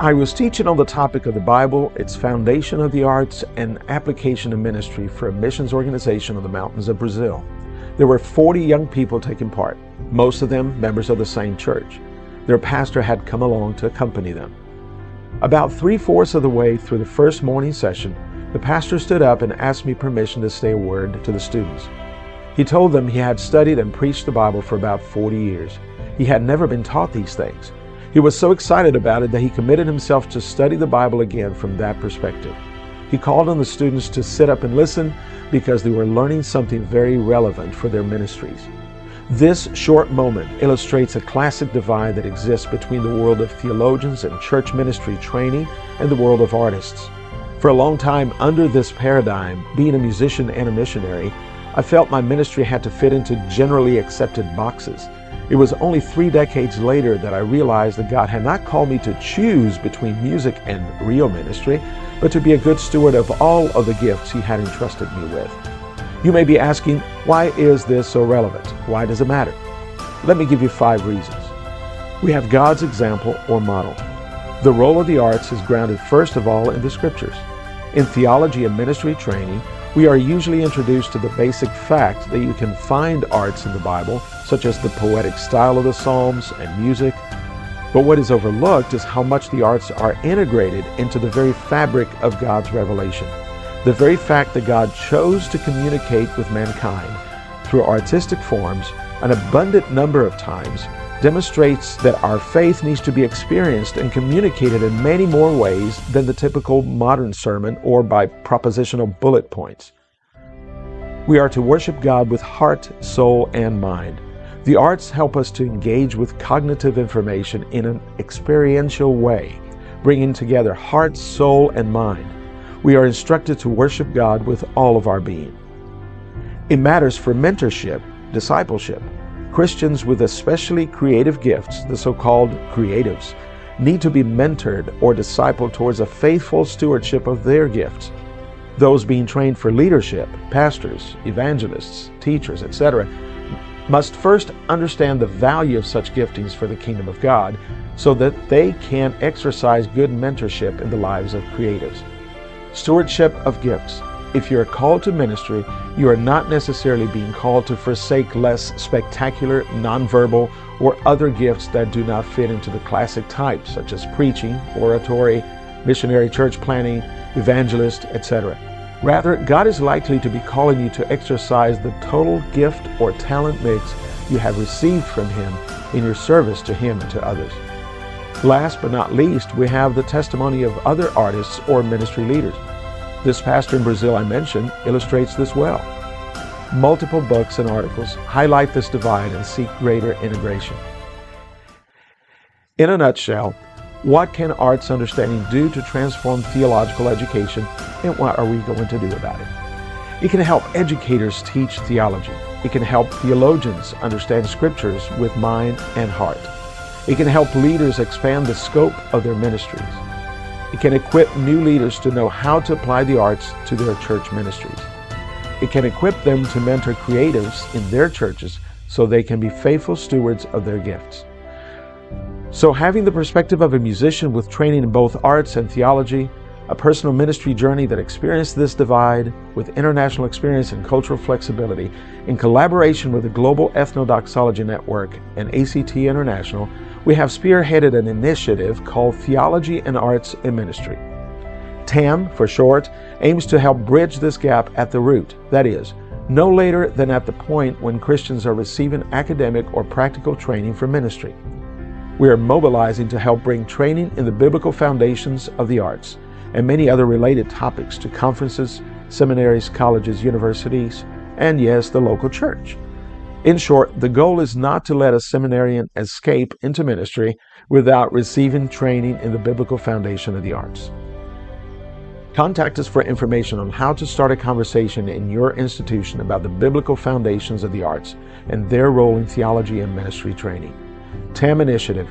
I was teaching on the topic of the Bible, its foundation of the arts, and application of ministry for a missions organization in the mountains of Brazil. There were 40 young people taking part, most of them members of the same church. Their pastor had come along to accompany them. About 3/4 of the way through the first morning session, the pastor stood up and asked me permission to say a word to the students. He told them he had studied and preached the Bible for about 40 years. He had never been taught these things. He was so excited about it that he committed himself to study the Bible again from that perspective. He called on the students to sit up and listen because they were learning something very relevant for their ministries. This short moment illustrates a classic divide that exists between the world of theologians and church ministry training and the world of artists. For a long time under this paradigm, being a musician and a missionary, I felt my ministry had to fit into generally accepted boxes. It was only 3 decades later that I realized that God had not called me to choose between music and real ministry, but to be a good steward of all of the gifts He had entrusted me with. You may be asking, why is this so relevant? Why does it matter? Let me give you 5 reasons. We have God's example or model. The role of the arts is grounded first of all in the Scriptures. In theology and ministry training, we are usually introduced to the basic fact that you can find arts in the Bible, such as the poetic style of the Psalms and music. But what is overlooked is how much the arts are integrated into the very fabric of God's revelation. The very fact that God chose to communicate with mankind through artistic forms an abundant number of times demonstrates that our faith needs to be experienced and communicated in many more ways than the typical modern sermon or by propositional bullet points. We are to worship God with heart, soul, and mind. The arts help us to engage with cognitive information in an experiential way, bringing together heart, soul, and mind. We are instructed to worship God with all of our being. It matters for mentorship, discipleship. Christians with especially creative gifts, the so-called creatives, need to be mentored or discipled towards a faithful stewardship of their gifts. Those being trained for leadership, pastors, evangelists, teachers, etc., must first understand the value of such giftings for the kingdom of God so that they can exercise good mentorship in the lives of creatives. Stewardship of gifts. If you are called to ministry, you are not necessarily being called to forsake less spectacular, nonverbal, or other gifts that do not fit into the classic types, such as preaching, oratory, missionary church planting, evangelist, etc. Rather, God is likely to be calling you to exercise the total gift or talent mix you have received from Him in your service to Him and to others. Last but not least, we have the testimony of other artists or ministry leaders. This pastor in Brazil I mentioned illustrates this well. Multiple books and articles highlight this divide and seek greater integration. In a nutshell, what can arts understanding do to transform theological education, and what are we going to do about it? It can help educators teach theology. It can help theologians understand scriptures with mind and heart. It can help leaders expand the scope of their ministries. It can equip new leaders to know how to apply the arts to their church ministries. It can equip them to mentor creatives in their churches so they can be faithful stewards of their gifts. So having the perspective of a musician with training in both arts and theology, a personal ministry journey that experienced this divide with international experience and cultural flexibility, in collaboration with the global Ethnodoxology Network and ACT International, we have spearheaded an initiative called Theology and Arts in Ministry. TAM, for short, aims to help bridge this gap at the root, that is, no later than at the point when Christians are receiving academic or practical training for ministry. We are mobilizing to help bring training in the biblical foundations of the arts and many other related topics to conferences, seminaries, colleges, universities, and yes, the local church. In short, the goal is not to let a seminarian escape into ministry without receiving training in the biblical foundation of the arts. Contact us for information on how to start a conversation in your institution about the biblical foundations of the arts and their role in theology and ministry training. TAM Initiative,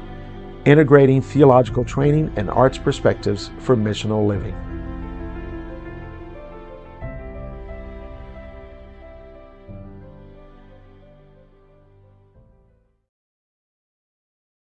integrating theological training and arts perspectives for missional living.